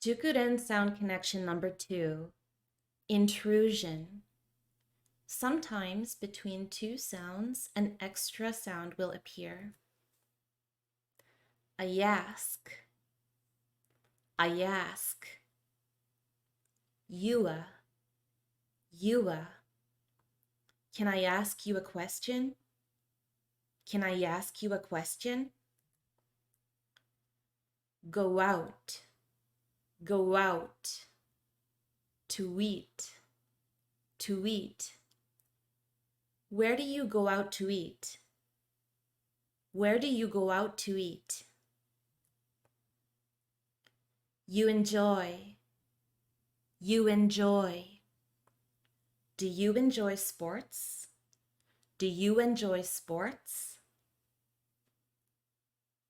Jukuren sound connection number 2, intrusion. Sometimes between two sounds, an extra sound will appear. I ask. You. Can I ask you a question? Go out. To eat. Where do you go out to eat? You enjoy. Do you enjoy sports?